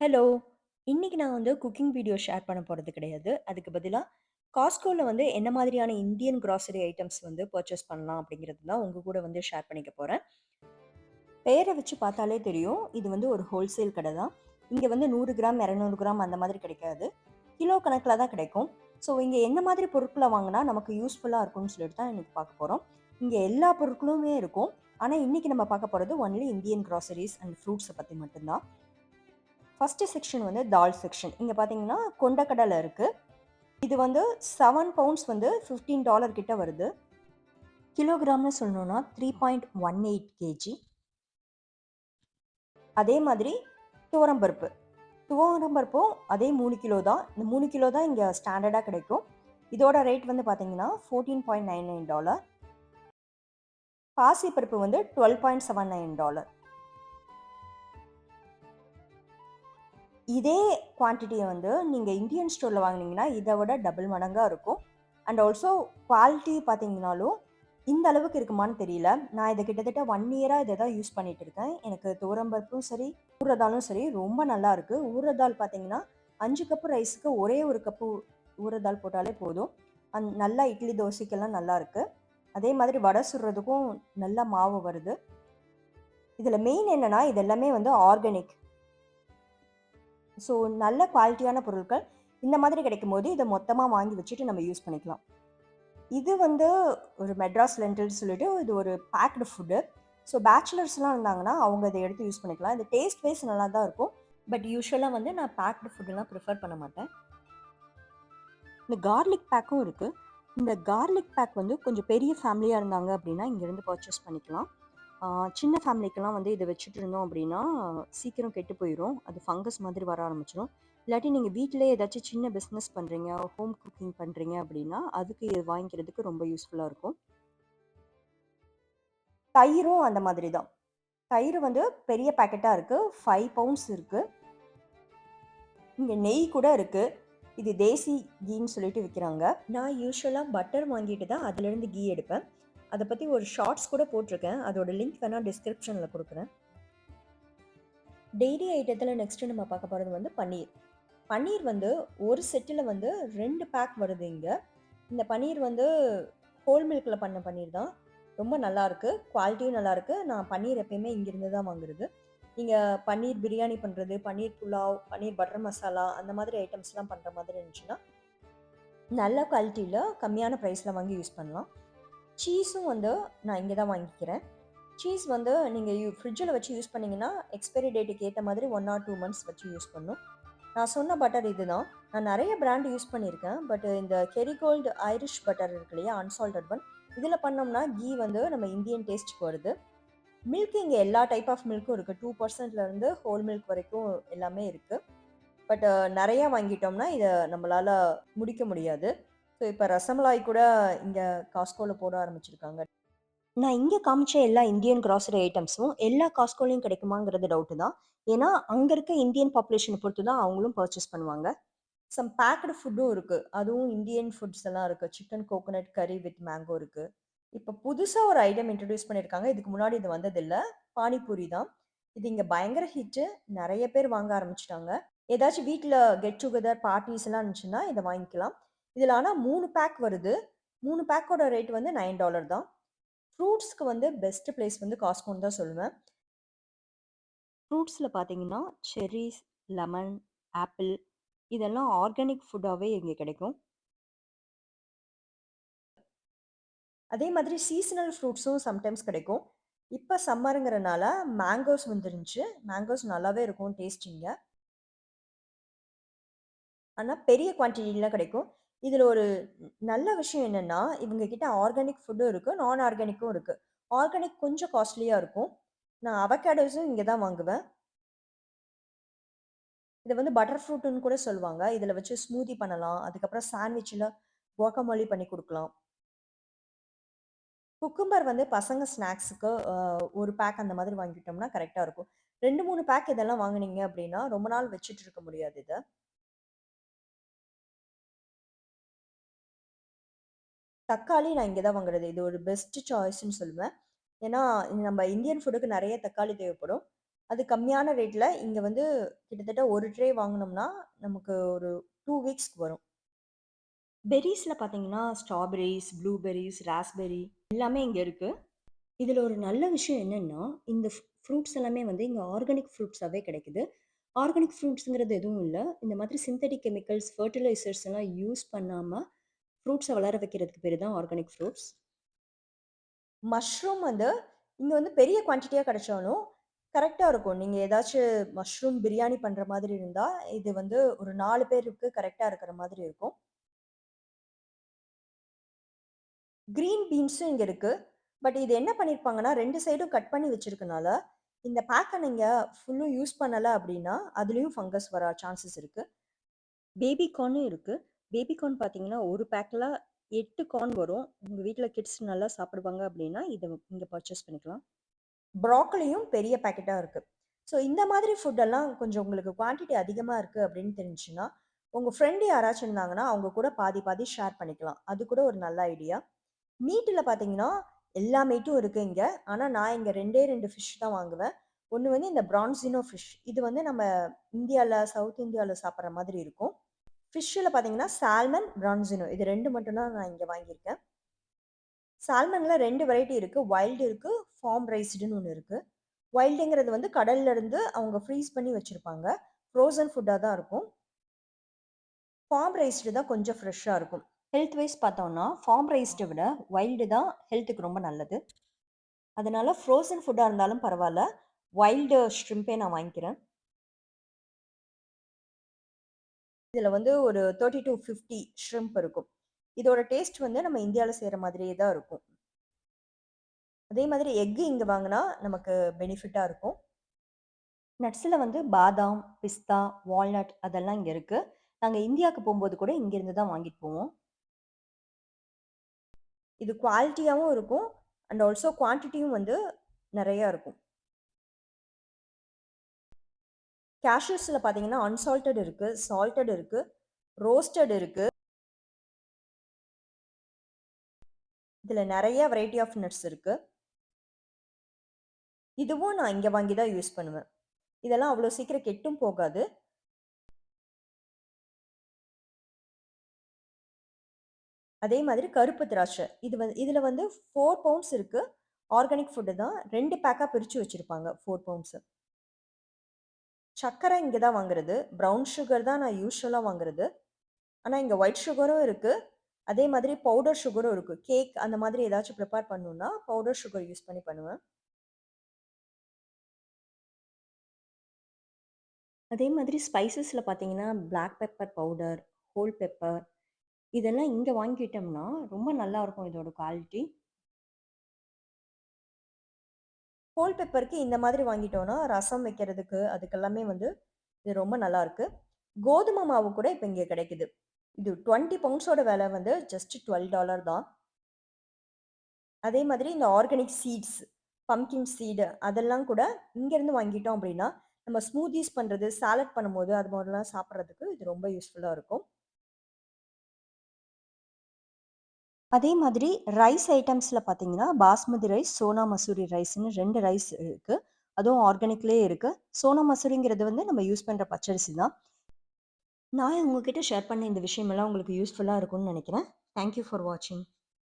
Hello! இன்னைக்கு நான் வந்து குக்கிங் வீடியோ ஷேர் பண்ண போறது கிடையாது. அதுக்கு பதிலா காஸ்ட்கோல வந்து என்ன மாதிரியான இந்தியன் கிராசரி ஐட்டம்ஸ் வந்து பர்ச்சேஸ் பண்ணலாம் அப்படிங்கிறது தான் உங்க கூட வந்து ஷேர் பண்ணிக்க போறேன். பெயர வச்சு பார்த்தாலே தெரியும். இது வந்து ஒரு ஹோல்சேல் கடை தான். இங்க வந்து 100 கிராம், 200 கிராம் அந்த மாதிரி கிடைக்காது. கிலோ கணக்குல தான் கிடைக்கும். ஸோ இங்க என்ன மாதிரி பொருட்கள வாங்குனா நமக்கு யூஸ்ஃபுல்லா இருக்கும்னு சொல்லிட்டு தான் இன்னைக்கு பார்க்க போறோம். இங்க எல்லா பொருட்களுமே இருக்கும். ஆனா இன்னைக்கு நம்ம பார்க்க போறது ஒன்லி இந்தியன் கிராசரிஸ் அண்ட் ஃப்ரூட்ஸ பத்தி மட்டும் தான். ஃபர்ஸ்ட் செக்ஷன் வந்து தால் செக்ஷன். இங்க பார்த்தீங்கன்னா, கொண்டைக்கடலை இருக்கு. இது வந்து 7 பவுண்ட்ஸ் வந்து $15 கிட்ட வருது. கிலோகிராம்னு சொல்லணும்னா 3.18 கேஜி. அதே மாதிரி துவரம் பருப்பு. துவரம் பருப்பும் அதே 3 கிலோ தான். இந்த 3 கிலோ தான் இங்க ஸ்டாண்டர்டா கிடைக்கும். இதோட ரேட் வந்து பார்த்தீங்கன்னா, $14.99. பாசி பருப்பு வந்து $12.79. இதே குவான்டிட்டிய வந்து நீங்க இந்தியன் ஸ்டோர்ல வாங்குனீங்கன்னா, இத விட டபுள் மடங்கா இருக்கும். அண்ட் ஆல்சோ குவாலிட்டி பார்த்தீங்கனாலும், இந்த அளவுக்கு இருக்குமான்னு தெரியல. நான் இத கிட்டத்தட்ட 1 இயரா இத தான் யூஸ் பண்ணிட்டு இருக்கேன். எனக்கு துவரம் பருப்பும் சரி, ஊற தாலும் சரி ரொம்ப நல்லா இருக்கு. ஊற தால் பார்த்தீங்கன்னா, 5 கப்பு ரைஸ்க்கு ஒரே 1 கப்பு ஊற தால் போட்டாலே போதும். நல்லா இட்லி, தோசைக்கெல்லாம் நல்லா இருக்கு. அதே மாதிரி வடை சுடுறதுக்கும் நல்லா மாவு வருது. இதுல மெயின் என்னன்னா, இது எல்லாமே வந்து ஆர்கானிக். ஸோ நல்ல குவாலிட்டியான பொருட்கள். இந்த மாதிரி கிடைக்கும்போது, இத மொத்தமா வாங்கி வச்சுட்டு நம்ம யூஸ் பண்ணிக்கலாம். இது வந்து ஒரு மெட்ராஸ் லென்டில்ஸ் சொல்லிட்டு இது ஒரு பேக்டு ஃபுட்டு. ஸோ பேச்சுலர்ஸ்லாம் இருந்தாங்கன்னா, அவங்க இத எடுத்து யூஸ் பண்ணிக்கலாம். இது டேஸ்ட் வைஸ் நல்லா தான் இருக்கும். பட் யூசுவலா வந்து நான் பேக்டு ஃபுட்டெல்லாம் ப்ரிஃபர் பண்ண மாட்டேன். இந்த கார்லிக் பேக்கும் இருக்கு. இந்த கார்லிக் பேக் வந்து கொஞ்சம் பெரிய ஃபேமிலியா இருந்தாங்க அப்படின்னா, இங்கேருந்து பர்ச்சேஸ் பண்ணிக்கலாம். ஆ சின்ன ஃபேமிலிக்கெல்லாம் வந்து இத வச்சுட்டு இருந்தோம் அப்படின்னா, சீக்கிரம் கெட்டு போயிரும். அது ஃபங்கஸ் மாதிரி வர ஆரம்பிச்சுரும். இல்லாட்டி நீங்க வீட்டிலேயே ஏதாச்சும் சின்ன பிசினஸ் பண்றீங்க, ஹோம் குக்கிங் பண்றீங்க அப்படின்னா, அதுக்கு இது வாங்கிக்கிறதுக்கு ரொம்ப யூஸ்ஃபுல்லா இருக்கும். தயிரும் அந்த மாதிரி தான். தயிர் வந்து பெரிய பாக்கெட்டா இருக்கு. 5 பவுண்ட்ஸ் இருக்கு. இங்க நெய் கூட இருக்கு. இது தேசி கீன்னு சொல்லிட்டு விக்கிறாங்க. நான் யூசுவலா பட்டர் வாங்கிட்டு தான் அதிலிருந்து கீ எடுப்பேன். அத பத்தி ஒரு ஷார்ட்ஸ் கூட போட்டிருக்கேன். அதோட லிங்க் வேணா டிஸ்கிரிப்ஷன்ல குடுக்குறேன். டெய்ரி ஐட்டத்துல நெக்ஸ்ட் நம்ம பார்க்க போறது வந்து பன்னீர். பன்னீர் வந்து ஒரு செட்டுல வந்து 2 பேக் வருது இங்க. இந்த பன்னீர் வந்து ஹோல் மில்க்ல பண்ண பன்னீர் தான். ரொம்ப நல்லாருக்கு. குவாலிட்டியும் நல்லாருக்கு. நான் பன்னீர் எப்பயுமே இங்கிருந்து தான் வாங்குறது. நீங்க பன்னீர் பிரியாணி பண்றது, பன்னீர் புலாவ், பன்னீர் பட்டர் மசாலா அந்த மாதிரி ஐட்டம்ஸ்லாம் பண்ற மாதிரி இருந்துச்சுன்னா, நல்ல குவாலிட்டில கம்மியான பிரைஸ்ல வாங்கி யூஸ் பண்ணலாம். சீஸும் வந்து நான் இங்க தான் வாங்கிக்கிறேன். சீஸ் வந்து நீங்க ஃப்ரிட்ஜில வச்சு யூஸ் பண்ணீங்கன்னா, எக்ஸ்பைரி டேட்டுக்கு ஏத்த மாதிரி 1 ஆர் 2 மந்த்ஸ் வச்சு யூஸ் பண்ணணும். நான் சொன்ன பட்டர் இதுதான். நான் நெறைய பிராண்ட் யூஸ் பண்ணியிருக்கேன். பட் இந்த கெரிகோல்டு ஐரிஷ் பட்டர் இருக்கு இல்லையா? Unsalted one. இதில பண்ணோம்னா, கீ வந்து நம்ம இந்தியன் டேஸ்ட்டுக்கு வருது. மில்க் இங்க எல்லா டைப் ஆஃப் மில்க்கும் இருக்கு. 2% இருந்து ஹோல் மில்க் வரைக்கும் எல்லாமே இருக்கு. பட் நெறைய வாங்கிட்டோம்னா, இத நம்மளால முடிக்க முடியாது. ஸோ இப்ப ரசமலாய் கூட இங்க காஸ்ட்கோல போட ஆரம்பிச்சிருக்காங்க. நான் இங்க காமிச்ச எல்லா இந்தியன் கிராசரி ஐட்டம்ஸும் எல்லா காஸ்ட்கோலயும் கிடைக்குமாங்கிறது டவுட் தான். ஏன்னா, அங்க இருக்க இந்தியன் பாப்புலேஷன பொறுத்து தான் அவங்களும் பர்ச்சேஸ் பண்ணுவாங்க. சம் பேக்டு ஃபுட்டும் இருக்கு. அதுவும் இந்தியன் ஃபுட்ஸ் எல்லாம் இருக்கு. சிக்கன் கோகனட் கறி வித் மேங்கோ இருக்கு. இப்ப புதுசா ஒரு ஐட்டம் இன்ட்ரோடியூஸ் பண்ணியிருக்காங்க. இதுக்கு முன்னாடி இது வந்ததில்ல. பானிபூரி தான். இது இங்க பயங்கர ஹிட்டு. நெறைய பேர் வாங்க ஆரம்பிச்சுட்டாங்க. ஏதாச்சும் வீட்ல கெட் டுகெதர் பார்ட்டீஸ் எல்லாம் இருந்துச்சுன்னா, இத வாங்கிக்கலாம். இதுல ஆனா 3 பேக் வருது. 3 பேக்கோட ரேட் வந்து $9 தான். ஃப்ரூட்ஸ்க்கு வந்து பெஸ்ட் பிளேஸ் வந்து காஸ்ட்கோன்னு தான் சொல்லுவேன். ஃப்ரூட்ஸ்ல பார்த்தீங்கன்னா, செர்ரீஸ், லெமன், ஆப்பிள் இதெல்லாம் ஆர்கானிக் ஃபுட்டாவே இங்க கிடைக்கும். அதே மாதிரி சீசனல் ஃப்ரூட்ஸும் சம்டைம்ஸ் கிடைக்கும். இப்ப சம்மர்ங்கிறனால மேங்கோஸ் வந்துருந்துச்சு. மேங்கோஸ் நல்லாவே இருக்கும் டேஸ்ட் இங்க. ஆனா பெரிய குவான்டிட்டில கிடைக்கும். இதுல ஒரு நல்ல விஷயம் என்னன்னா, இவங்க கிட்ட ஆர்கானிக் ஃபுட்டும் இருக்கு, நான் ஆர்கானிக்கும் இருக்கு. ஆர்கானிக் கொஞ்சம் காஸ்ட்லியா இருக்கும். நான் அவகேடோஸும் இங்க தான் வாங்குவேன். இத வந்து பட்டர் ஃப்ரூட்ன்னு கூட சொல்லுவாங்க. இதுல வச்சு ஸ்மூத்தி பண்ணலாம். அதுக்கப்புறம் சாண்ட்விச்ல குவாக்கமோலி பண்ணி குடுக்கலாம். குக்கும்பர் வந்து பசங்க ஸ்நாக்ஸுக்கு 1 பேக் அந்த மாதிரி வாங்கிட்டோம்னா கரெக்ட்டா இருக்கும். 2, 3 பேக் இதெல்லாம் வாங்குனீங்க அப்டின்னா, ரொம்ப நாள் வச்சுட்டு இருக்க முடியாது இத. தக்காளி நான் இங்க தான் வாங்குறது. இது ஒரு பெஸ்ட் சாய்ஸ்ன்னு சொல்லுவேன். ஏன்னா, நம்ம இந்தியன் ஃபுட்டுக்கு நெறைய தக்காளி தேவைப்படும். அது கம்மியான ரேட்ல இங்க வந்து கிட்டத்தட்ட 1 ட்ரே வாங்குனோம்னா, நமக்கு ஒரு 2 வீக்ஸ்க்கு வரும். பெர்ரீஸ்ல பார்த்தீங்கன்னா, ஸ்ட்ராபெர்ரீஸ், ப்ளூபெர்ரீஸ், ராஸ்பெர்ரி எல்லாமே இங்க இருக்கு. இதுல ஒரு நல்ல விஷயம் என்னன்னா, இந்த ஃப்ரூட்ஸ் எல்லாமே வந்து இங்க ஆர்கானிக் ஃப்ரூட்ஸாவே கிடைக்குது. ஆர்கானிக் ஃப்ரூட்ஸ்ங்கிறது எதுவும் இல்ல. இந்த மாதிரி சிந்தெடிக் கெமிக்கல்ஸ், ஃபெர்டிலைசர்ஸ் எல்லாம் யூஸ் பண்ணாம ஃப்ரூட்ஸ வளர வைக்கிறதுக்கு பேரு தான் ஆர்கானிக் ஃப்ரூட்ஸ். மஷ்ரூம் வந்து இங்க வந்து பெரிய குவான்டிட்டியா கிடைச்சாலும், கரெக்ட்டா இருக்கும். நீங்க ஏதாச்சும் மஷ்ரூம் பிரியாணி பண்ற மாதிரி இருந்தா, இது வந்து ஒரு 4 பேருக்கு கரெக்ட்டா இருக்கிற மாதிரி இருக்கும். கிரீன் பீன்ஸும் இங்க இருக்கு. பட் இது என்ன பண்ணியிருப்பாங்கன்னா, 2 சைடும் கட் பண்ணி வச்சிருக்கனால, இந்த பேக்க நீங்க ஃபுல்லும் யூஸ் பண்ணல அப்டின்னா, அதுலயும் ஃபங்கஸ் வர சான்சஸ் இருக்கு. பேபி கார்னும் இருக்கு. பேபி கார்ன் பார்த்தீங்கன்னா, ஒரு பேக்ல 8 கார்ன் வரும். உங்க வீட்ல கிட்ஸ் நல்லா சாப்பிடுவாங்க அப்டின்னா, இத இங்க பர்ச்சேஸ் பண்ணிக்கலாம். ப்ரோக்கலியும் பெரிய பாக்கெட்டா இருக்கு. ஸோ இந்த மாதிரி ஃபுட் எல்லாம் கொஞ்சம் உங்களுக்கு குவான்டிட்டி அதிகமா இருக்கு அப்படின்னு தெரிஞ்சுச்சுன்னா, உங்க ஃப்ரெண்ட் யாராச்சும் இருந்தாங்கன்னா, அவங்க கூட பாதி பாதி ஷேர் பண்ணிக்கலாம். அது கூட ஒரு நல்ல ஐடியா. மீட்ல பார்த்தீங்கன்னா, எல்லா மீட்டும் இருக்கு இங்க. ஆனா நான் இங்க 2டே 2 ஃபிஷ் தான் வாங்குவேன். ஒண்ணு வந்து இந்த பிரான்சினோ ஃபிஷ். இது வந்து நம்ம இந்தியால, சவுத் இந்தியால சாப்பிடுற மாதிரி இருக்கும். ஃபிஷ்ல பார்த்தீங்கன்னா, சால்மன், பிரான்சினோ இது 2 மட்டும் தான் நான் இங்க வாங்கியிருக்கேன். சால்மன்ல 2 வெரைட்டி இருக்கு. வைல்டு இருக்கு, ஃபார்ம் ரைஸ்டுன்னு ஒண்ணு இருக்கு. வைல்டுங்கிறது வந்து கடல்ல இருந்து அவங்க ஃப்ரீஸ் பண்ணி வச்சிருப்பாங்க. ஃப்ரோசன் ஃபுட்டா தான் இருக்கும். ஃபார்ம் ரைஸ்டு தான் கொஞ்சம் ஃப்ரெஷ்ஷா இருக்கும். ஹெல்த் வைஸ் பார்த்தோம்னா, ஃபார்ம் ரைஸ்ட விட வைல்டு தான் ஹெல்த்துக்கு ரொம்ப நல்லது. அதனால ஃப்ரோசன் ஃபுட்டா இருந்தாலும் பரவால்ல. வைல்டு ஷ்ரிம்பே நான் வாங்கிக்கிறேன். இதுல வந்து ஒரு 30 டூ 50 ஷ்ரிம்ப் இருக்கும். இதோட டேஸ்ட் வந்து நம்ம இந்தியால செய்ற மாதிரியே தான் இருக்கும். அதே மாதிரி எக் இங்க வாங்குனா நமக்கு பெனிஃபிட்டா இருக்கும். நட்ஸ்ல வந்து பாதாம், பிஸ்தா, வால்நட் அதெல்லாம் இங்க இருக்கு. நாங்க இந்தியாவுக்கு போம்போது கூட இங்கிருந்து தான் வாங்கிட்டு போவோம். இது குவாலிட்டியாவும் இருக்கும். அண்ட் ஆல்சோ குவான்டிட்டியும் வந்து நெறையா இருக்கும். கேஷ்யூஸ்ல பார்த்தீங்கன்னா, அன்சால்டட் இருக்கு, சால்டட் இருக்கு, ரோஸ்டட் இருக்கு. இதுல நெறைய வெரைட்டி ஆஃப் நட்ஸ் இருக்கு. இதுவும் நான் இங்க வாங்கி தான் யூஸ் பண்ணுவேன். இதெல்லாம் அவ்வளோ சீக்கிரம் கெட்டும் போகாது. அதே மாதிரி கருப்பு திராட்சை. இதுல வந்து 4 பவுண்ட்ஸ் இருக்கு. ஆர்கானிக் ஃபுட் தான். 2 பேக்கா பிரிச்சு வச்சிருப்பாங்க 4 பவுண்ட்ஸ். சர்க்கரை இங்க தான் வாங்குறது. ப்ரவுன் சுகர் தான் நான் யூசுவலா வாங்குறது. ஆனா இங்க ஒயிட் சுகரும் இருக்கு. அதே மாதிரி பவுடர் சுகரும் இருக்கு. கேக் அந்த மாதிரி ஏதாச்சும் ப்ரிப்பேர் பண்ணணும்னா, பவுடர் சுகர் யூஸ் பண்ணி பண்ணுவேன். அதே மாதிரி ஸ்பைசஸ்ல பார்த்தீங்கன்னா, black pepper powder, whole pepper இதெல்லாம் இங்க வாங்கிட்டோம்னா, ரொம்ப நல்லாருக்கும் இதோட குவாலிட்டி. ஹோல் பெப்பருக்கு இந்த மாதிரி வாங்கிட்டோம்னா, ரசம் வைக்கிறதுக்கு அதுக்கெல்லாமே வந்து இது ரொம்ப நல்லாருக்கு. கோதுமை மாவு கூட இப்ப இங்க கிடைக்குது. இது 20 பவுண்ட்ஸோட விலை வந்து ஜஸ்ட் $12 தான். அதே மாதிரி இந்த ஆர்கானிக் சீட்ஸ், பம்ப்கின் சீடு அதெல்லாம் கூட இங்கேருந்து வாங்கிட்டோம் அப்படின்னா, நம்ம ஸ்மூத்தீஸ் பண்றது, சாலட் பண்ணும்போது அது மாதிரிலாம் சாப்பிடுறதுக்கு இது ரொம்ப யூஸ்ஃபுல்லா இருக்கும். அதே மாதிரி ரைஸ் ஐட்டம்ஸ்ல பார்த்தீங்கன்னா, பாஸ்மதி ரைஸ், சோனா மசூரி ரைஸ்ன்னு 2 ரைஸ் இருக்கு. அதுவும் ஆர்கானிக்லயே இருக்கு. சோனா மசூரிங்கிறது வந்து நம்ம யூஸ் பண்ற பச்சரிசி தான். நான் உங்ககிட்ட ஷேர் பண்ண இந்த விஷயமெல்லாம் உங்களுக்கு யூஸ்ஃபுல்லா இருக்கும்னு நெனைக்கிறேன். தேங்க் யூ ஃபார் வாட்சிங்.